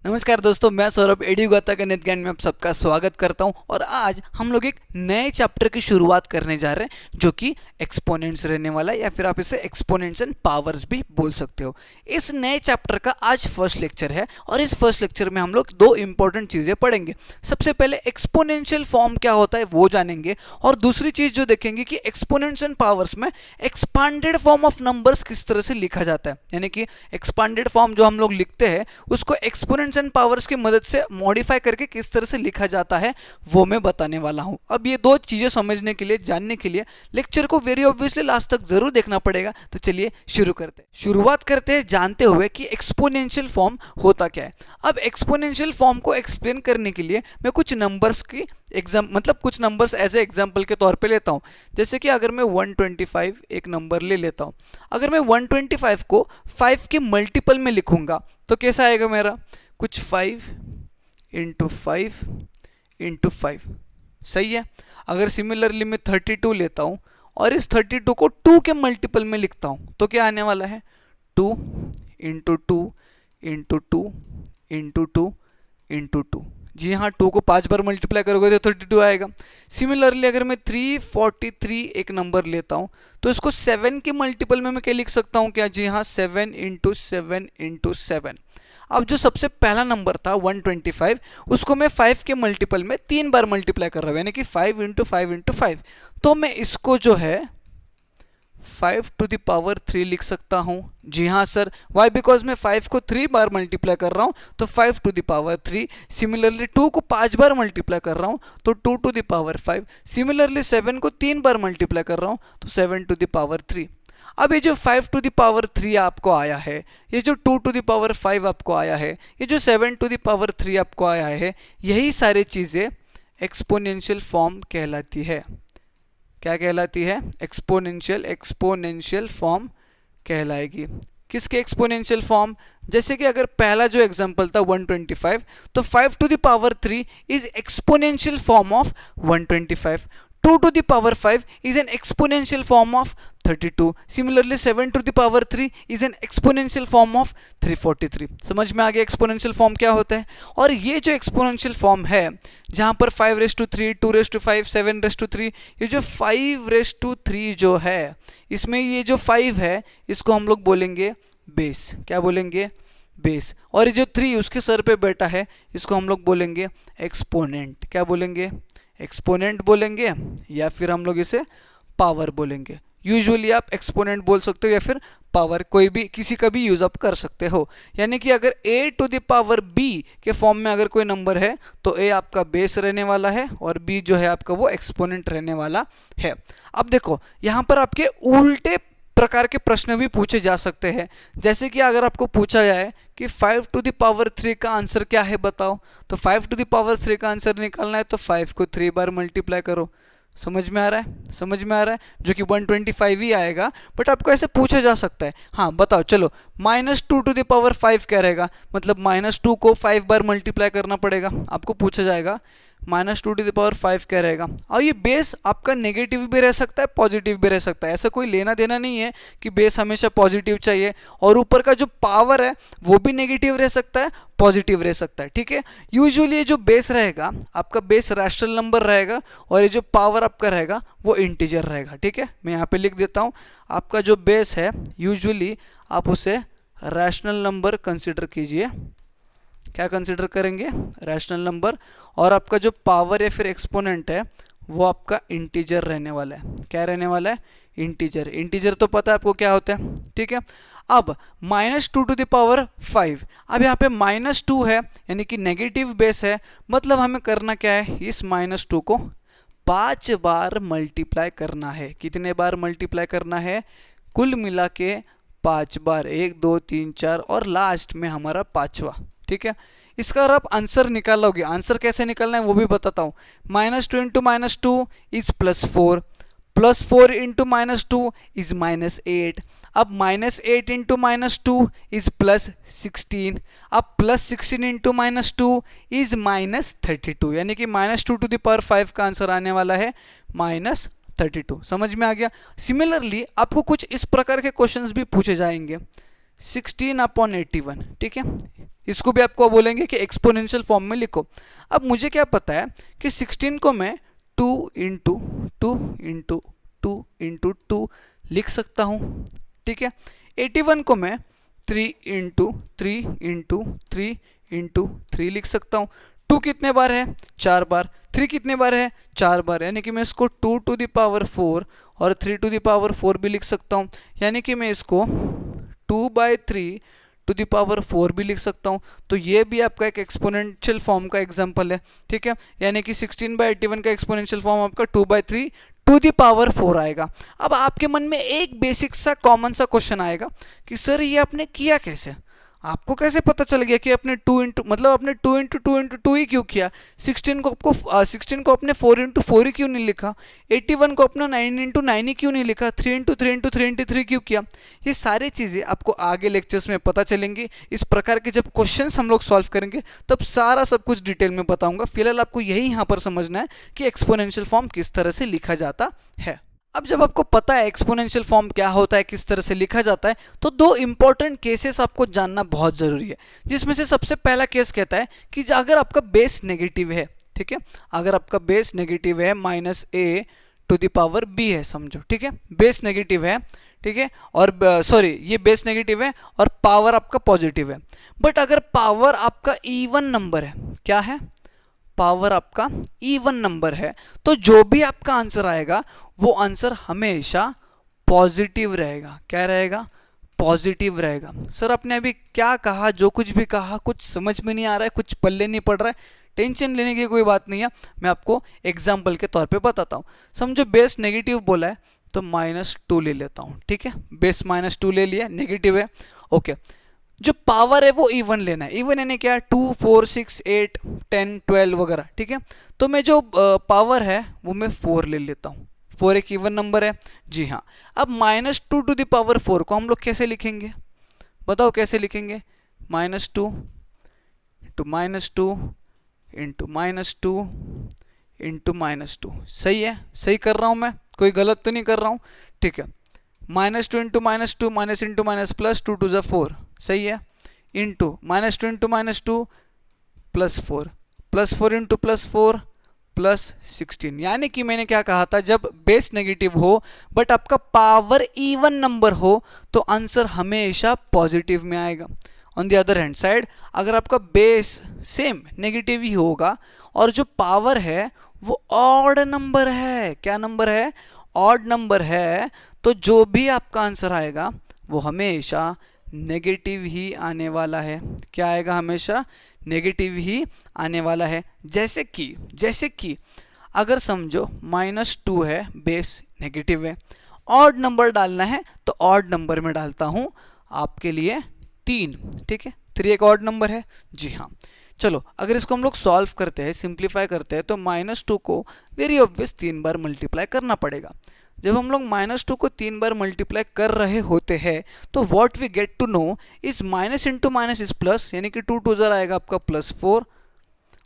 नमस्कार दोस्तों, मैं सौरभ एडुगाता गणित ज्ञान में आप सबका स्वागत करता हूं। और आज हम लोग एक नए चैप्टर की शुरुआत करने जा रहे हैं जो कि एक्सपोनेंट्स रहने वाला है, या फिर आप इसे एक्सपोनेंट्स एंड पावर्स भी बोल सकते हो। इस नए चैप्टर का आज फर्स्ट लेक्चर है और इस फर्स्ट लेक्चर में हम लोग दो इंपॉर्टेंट चीज़ें पढ़ेंगे। सबसे पहले एक्सपोनेंशियल फॉर्म क्या होता है वो जानेंगे, और दूसरी चीज़ जो देखेंगे कि एक्सपोनेंट्स एंड पावर्स में एक्सपांडेड फॉर्म ऑफ नंबर्स किस तरह से लिखा जाता है, यानी कि एक्सपांडेड फॉर्म जो हम लोग लिखते हैं उसको एक्सपोनेंट्स एंड पावर्स की मदद से मॉडिफाई करके किस तरह से लिखा जाता है वो मैं बताने वाला हूं। अब ये दो चीजें समझने के लिए, जानने के लिए लेक्चर को वेरी ऑब्वियसली लास्ट तक जरूर देखना पड़ेगा। तो चलिए शुरुआत करते हैं जानते हुए कि एक्सपोनेंशियल फॉर्म होता क्या है। अब एक्सपोनेंशियल फॉर्म को एक्सप्लेन करने के लिए मैं कुछ नंबर्स की कुछ नंबर्स एज ए एग्जाम्पल के तौर पे लेता हूँ। जैसे कि अगर मैं 125 एक नंबर ले लेता हूँ, अगर मैं 125 को 5 के मल्टीपल में लिखूंगा तो कैसा आएगा मेरा, कुछ 5 इंटू 5 इंटू 5, सही है। अगर सिमिलरली मैं 32 लेता हूँ और इस 32 को 2 के मल्टीपल में लिखता हूँ तो क्या आने वाला है, 2 इंटू 2 इंटू 2 इंटू 2 इंटू 2। जी हाँ, 2 को 5 बार मल्टीप्लाई करोगे तो 32 आएगा। सिमिलरली अगर मैं 343 एक नंबर लेता हूँ तो इसको 7 के मल्टीपल में मैं क्या लिख सकता हूँ, क्या, जी हाँ, 7 इंटू 7 इंटू 7। अब जो सबसे पहला नंबर था 125, उसको मैं 5 के मल्टीपल में 3 बार मल्टीप्लाई कर रहा हूँ, यानी कि 5 इंटू 5 इंटू 5। तो मैं इसको जो है 5 टू द पावर 3 लिख सकता हूँ। जी हाँ सर, वाई, बिकॉज मैं 5 को 3 बार मल्टीप्लाई कर रहा हूँ तो 5 टू द पावर 3। सिमिलरली 2 को 5 बार मल्टीप्लाई कर रहा हूँ तो 2 टू द पावर 5। सिमिलरली 7 को 3 बार मल्टीप्लाई कर रहा हूँ तो 7 टू द पावर 3। अब ये जो 5 टू द पावर 3 आपको आया है, ये जो 2 टू द पावर 5 आपको आया है, ये जो 7 टू द पावर 3 आपको आया है, यही सारी चीज़ें एक्सपोनेंशियल फॉर्म कहलाती है। क्या कहलाती है, एक्सपोनेंशियल फॉर्म कहलाएगी। किसके एक्सपोनेंशियल फॉर्म, जैसे कि अगर पहला जो एग्जांपल था 125, तो 5 to the power 3 is exponential form of 125। 2 to the power 5 is an exponential form of 32. Similarly 7 to the power 3 is an exponential form of 343. समझ में आ गया एक्सपोनेंशियल फॉर्म क्या होता है। और ये जो एक्सपोनेंशियल फॉर्म है जहाँ पर 5⁻3, 2⁻5, 7⁻3, ये जो 5⁻3 जो है, इसमें ये जो 5 है इसको हम लोग बोलेंगे बेस। क्या बोलेंगे, बेस। और ये जो 3 उसके सर पे बैठा है इसको हम लोग बोलेंगे एक्सपोनेंट। क्या बोलेंगे, एक्सपोनेंट बोलेंगे, या फिर हम लोग इसे पावर बोलेंगे। यूजुअली आप एक्सपोनेंट बोल सकते हो या फिर पावर, कोई भी किसी का भी यूज अप कर सकते हो। यानी कि अगर a to the power b के फॉर्म में अगर कोई नंबर है तो a आपका बेस रहने वाला है और b जो है आपका वो एक्सपोनेंट रहने वाला है। अब देखो यहाँ पर आपके उल्टे प्रकार के प्रश्न भी पूछे जा सकते हैं। जैसे कि अगर आपको पूछा जाए कि 5 टू द पावर 3 का आंसर क्या है बताओ, तो 5 टू द पावर 3 का आंसर निकालना है तो 5 को 3 बार मल्टीप्लाई करो। समझ में आ रहा है, समझ में आ रहा है, जो कि 125 ही आएगा। बट आपको ऐसे पूछा जा सकता है, हाँ बताओ, चलो -2 टू द पावर 5 क्या रहेगा, मतलब -2 को 5 बार मल्टीप्लाई करना पड़ेगा। आपको पूछा जाएगा -2 टू द पावर 5 क्या रहेगा। और ये बेस आपका नेगेटिव भी रह सकता है, पॉजिटिव भी रह सकता है। ऐसा कोई लेना देना नहीं है कि बेस हमेशा पॉजिटिव चाहिए, और ऊपर का जो पावर है वो भी नेगेटिव रह सकता है, पॉजिटिव रह सकता है, ठीक है। यूजुअली ये जो बेस रहेगा आपका, बेस रैशनल नंबर रहेगा, और ये जो पावर आपका रहेगा वो इंटीजर रहेगा, ठीक है। मैं यहाँ पे लिख देता हूँ, आपका जो बेस है यूजुअली आप उसे रैशनल नंबर कंसिडर कीजिए। क्या कंसिडर करेंगे, रैशनल नंबर। और आपका जो पावर या फिर एक्सपोनेंट है वो आपका इंटीजर रहने वाला है। क्या रहने वाला है, इंटीजर। इंटीजर तो पता है आपको क्या होता है, ठीक है। अब -2 टू द पावर 5, अब यहाँ पे -2 है यानी कि नेगेटिव बेस है, मतलब हमें करना क्या है, इस -2 को 5 बार मल्टीप्लाई करना है। कितने बार मल्टीप्लाई करना है, कुल मिला के 5 बार, 1 2 3 4 और लास्ट में हमारा 5वां, ठीक है। इसका अगर आप आंसर निकालोगे, आंसर कैसे निकालना है वो भी बताता हूँ। -2 इंटू -2 इज +4, +4 इंटू -2 इज -8। अब -8 इंटू -2 इज +16। अब +16 इंटू -2 इज -32, यानी कि -2 टू द पावर 5 का आंसर आने वाला है -32। समझ में आ गया। सिमिलरली आपको कुछ इस प्रकार के क्वेश्चंस भी पूछे जाएंगे, 16/81, ठीक है। इसको भी आपको बोलेंगे कि एक्सपोनेंशियल फॉर्म में लिखो। अब मुझे क्या पता है कि 16 को मैं 2 इंटू 2 इंटू 2 इंटू 2 लिख सकता हूँ, ठीक है। 81 को मैं 3 इंटू 3 इंटू 3 इंटू 3 लिख सकता हूँ। 2 कितने बार है? 4 बार। 3 कितने बार है? 4 बार। यानी कि मैं इसको 2 टू द पावर 4 और 3 टू द पावर 4 भी लिख सकता हूँ। यानी कि मैं इसको 2/3 टू द पावर 4 भी लिख सकता हूँ। तो ये भी आपका एक एक्सपोनेंशियल फॉर्म का एग्जांपल है, ठीक है। यानी कि 16/81 का एक्सपोनेंशियल फॉर्म आपका 2/3 टू द पावर 4 आएगा। अब आपके मन में एक बेसिक सा कॉमन सा क्वेश्चन आएगा कि सर ये आपने किया कैसे? आपको कैसे पता चल गया कि आपने 2 इंटू मतलब आपने 2 इंटू 2 इंटू 2 ही क्यों किया? 16 को अपने 4 इंटू 4 ही क्यों नहीं लिखा? 81 को अपना 9 इंटू 9 ही क्यों नहीं लिखा? 3 इंटू 3 इंटू 3 इंटू 3 क्यों किया? ये सारी चीज़ें आपको आगे लेक्चर्स में पता चलेंगी। इस प्रकार के जब क्वेश्चंस हम लोग सॉल्व करेंगे तब सारा सब कुछ डिटेल में बताऊंगा। फिलहाल आपको यही यहाँ पर समझना है कि एक्सपोनेंशियल फॉर्म किस तरह से लिखा जाता है। अब जब आपको पता है एक्सपोनेंशियल फॉर्म क्या होता है, किस तरह से लिखा जाता है, तो दो इंपॉर्टेंट केसेस आपको जानना बहुत ज़रूरी है, जिसमें से सबसे पहला केस कहता है कि अगर आपका बेस नेगेटिव है, ठीक है, अगर आपका बेस नेगेटिव है -a to the power b है, समझो, ठीक है, बेस नेगेटिव है, ठीक है, और सॉरी ये बेस नेगेटिव है और पावर आपका पॉजिटिव है। बट अगर पावर आपका इवन नंबर है, क्या है? पावर आपका इवन नंबर है, तो जो भी आपका आंसर आएगा वो आंसर हमेशा पॉजिटिव रहेगा। क्या रहेगा? पॉजिटिव रहेगा। सर आपने अभी क्या कहा? जो कुछ भी कहा कुछ समझ में नहीं आ रहा है, कुछ पल्ले नहीं पड़ रहा है। टेंशन लेने की कोई बात नहीं है, मैं आपको एग्जाम्पल के तौर पे बताता हूँ। समझो बेस नेगेटिव बोला है तो -2 ले लेता हूँ, ठीक है, बेस -2 ले लिया, नेगेटिव है, ओके। जो पावर है वो इवन लेना है। इवन यानी क्या? 2 4 6 8 10 12 वगैरह, ठीक है। तो मैं जो पावर है वो मैं 4 ले लेता हूँ। 4 एक इवन नंबर है, जी हाँ। अब -2 टू द पावर 4 को हम लोग कैसे लिखेंगे? बताओ कैसे लिखेंगे? -2 इंटू -2 इंटू -2 इंटू -2। सही है? सही कर रहा हूँ मैं? कोई गलत तो नहीं कर रहा हूँ? ठीक है। -2 into -2 minus into minus plus 2 टू ज़ा 4, सही है, इंटू -2 इंटू -2 +4 +4 इंटू +4 +16। यानी कि मैंने क्या कहा था, जब बेस नेगेटिव हो बट आपका पावर इवन नंबर हो तो आंसर हमेशा पॉजिटिव में आएगा। On the other hand side अगर आपका बेस सेम नेगेटिव ही होगा और जो पावर है वो ऑड नंबर है, क्या नंबर है? ऑड नंबर है, तो जो भी आपका आंसर आएगा वो हमेशा नेगेटिव ही आने वाला है। क्या आएगा? हमेशा नेगेटिव ही आने वाला है। जैसे कि अगर समझो -2 है, बेस नेगेटिव है, ऑड नंबर डालना है तो ऑड नंबर में डालता हूँ आपके लिए 3, ठीक है, 3 एक ऑड नंबर है, जी हाँ। चलो अगर इसको हम लोग सॉल्व करते हैं, सिंप्लीफाई करते हैं, तो -2 को वेरी ऑब्वियस 3 बार मल्टीप्लाई करना पड़ेगा। जब हम लोग -2 को 3 बार मल्टीप्लाई कर रहे होते हैं तो what we get to know is minus into minus is plus, यानी कि 2 2 आएगा आपका +4,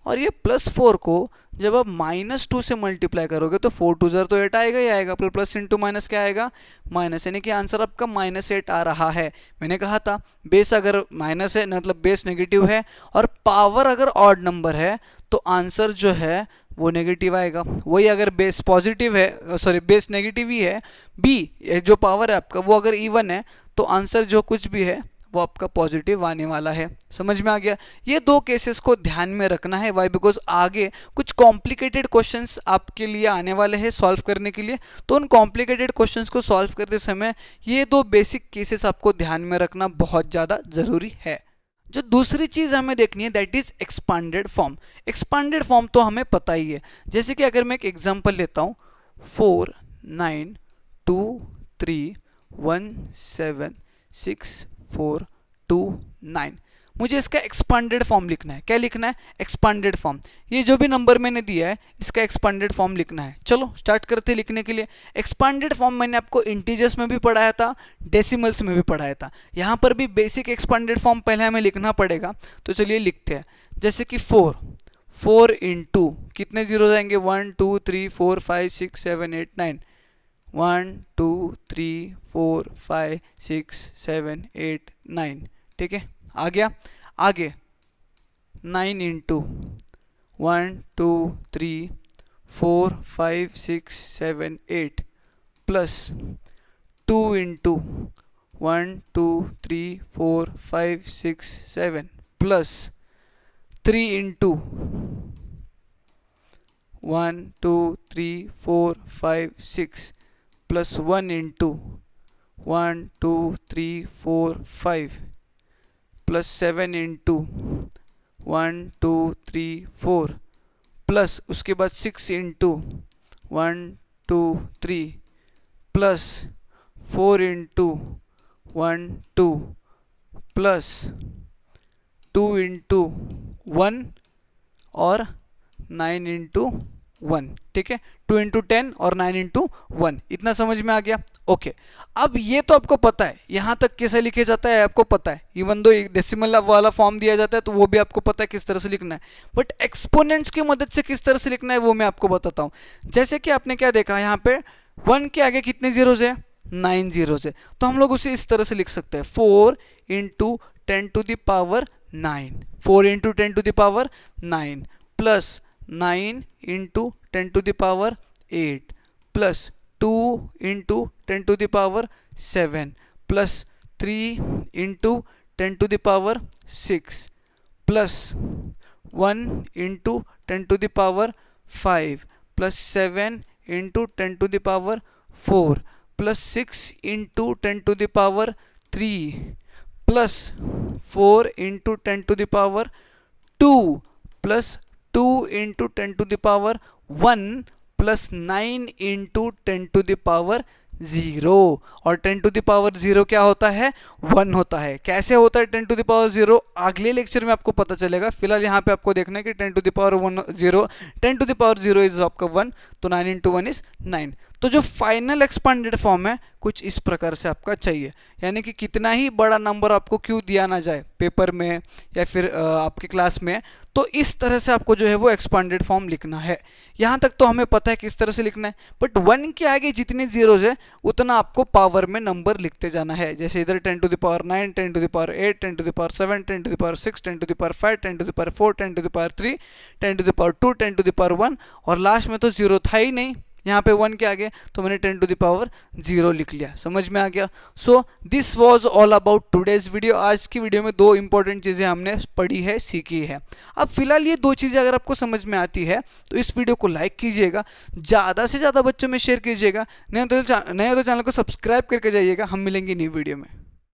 और ये +4 को जब आप -2 से मल्टीप्लाई करोगे तो 4 2 तो 8 आएगा ही आएगा, प्लस इंटू माइनस क्या आएगा? माइनस, यानी कि आंसर आपका -8 आ रहा है। मैंने कहा था बेस अगर माइनस है मतलब बेस नेगेटिव है और पावर अगर ऑड नंबर है तो आंसर जो है वो नेगेटिव आएगा। वही अगर बेस पॉजिटिव है, सॉरी बेस नेगेटिव ही है, बी जो पावर है आपका वो अगर इवन है तो आंसर जो कुछ भी है वो आपका पॉजिटिव आने वाला है। समझ में आ गया? ये दो केसेस को ध्यान में रखना है। वाई? बिकॉज आगे कुछ कॉम्प्लिकेटेड क्वेश्चंस आपके लिए आने वाले हैं सॉल्व करने के लिए, तो उन कॉम्प्लिकेटेड क्वेश्चंस को सॉल्व करते समय ये दो बेसिक केसेस आपको ध्यान में रखना बहुत ज़्यादा ज़रूरी है। जो दूसरी चीज़ हमें देखनी है that is expanded form. Expanded form तो हमें पता ही है, जैसे कि अगर मैं एक एग्जांपल लेता हूँ 4 9 2 3 1 7 6 4 2 9, मुझे इसका एक्सपांडेड फॉर्म लिखना है। क्या लिखना है? Expanded form. ये जो भी नंबर मैंने दिया है इसका एक्सपांडेड फॉर्म लिखना है। चलो स्टार्ट करते लिखने के लिए। एक्सपांडेड फॉर्म मैंने आपको इंटीजर्स में भी पढ़ाया था, डेसिमल्स में भी पढ़ाया था। यहाँ पर भी बेसिक एक्सपांडेड फॉर्म पहले हमें लिखना पड़ेगा, तो चलिए लिखते हैं। जैसे कि 4 इंटू कितने जीरो जाएंगे? 1 2 3 4 5 6 7 8 9, 1 2 3 4 5 6 7 8 9। ठीक है, आ गया। आगे 9 into 1 2 3 4 5 6 7 8 plus 2 into 1 2 3 4 5 6 7 plus 3 into 1 2 3 4 5 6 plus 1 into 1 2 3 4 5 plus 7 into 1 2 3 4 plus उसके बाद 6 into 1 2 3 plus 4 into 1 2 plus 2 into 1 और 9 इंटू 1। ठीक है, 2 इंटू 10 और 9 इंटू 1। इतना समझ में आ गया? ओके, अब ये तो आपको पता है, यहाँ तक कैसे लिखे जाता है आपको पता है। इवन दो एक डेसिमल वाला फॉर्म दिया जाता है तो वो भी आपको पता है किस तरह से लिखना है, बट एक्सपोनेंट्स की मदद से किस तरह से लिखना है वो मैं आपको बताता हूँ। जैसे कि आपने क्या देखा, यहाँ पे 1 के आगे कितने जीरोज है? 9 जीरोज है। तो हम लोग उसे इस तरह से लिख सकते हैं 4 into 10 to the power 9, 4 into 10 to the power 9 plus 9 into 10 to the power 8 plus 2 into 10 to the power 7 plus 3 into 10 to the power 6 plus 1 into 10 to the power 5 plus 7 into 10 to the power 4 plus 6 into 10 to the power 3 plus 4 into 10 to the power 2 plus 2 into 10 to the power 1 plus 9 into 10 to the power 0। और 10 to the power 0 क्या होता है? 1 होता है। कैसे होता है 10 to the power 0? अगले लेक्चर में आपको पता चलेगा। फिलहाल यहाँ पे आपको देखना है कि 10 to the power 1 0, 10 to the power 0 इज आपका 1, तो 9 इंटू 1 इज 9। तो जो फाइनल एक्सपांडेड फॉर्म है कुछ इस प्रकार से आपका चाहिए, यानी कि कितना ही बड़ा नंबर आपको क्यों दिया ना जाए पेपर में या फिर आपके क्लास में, तो इस तरह से आपको जो है वो एक्सपांडेड फॉर्म लिखना है। यहाँ तक तो हमें पता है किस तरह से लिखना है, बट 1 के आगे जितने जीरोज है उतना आपको पावर में नंबर लिखते जाना है। जैसे इधर 10 to the power 9, 10 to the power 8, 10 to the power 7, 10 to the power 6, 10 to the power 5, 10 to the power 4, 10 to the power 3, 10 to the power 2, 10 to the power 1, और लास्ट में तो 0 था ही नहीं यहाँ पे 1 के आगे, तो मैंने 10 टू द पावर 0 लिख लिया। समझ में आ गया? So this was all about today's video. आज की वीडियो में 2 इंपॉर्टेंट चीज़ें हमने पढ़ी है, सीखी है। अब फिलहाल ये 2 चीज़ें अगर आपको समझ में आती है तो इस वीडियो को लाइक कीजिएगा, ज़्यादा से ज़्यादा बच्चों में शेयर कीजिएगा, नहीं तो चैनल को सब्सक्राइब करके जाइएगा। हम मिलेंगे नई वीडियो में।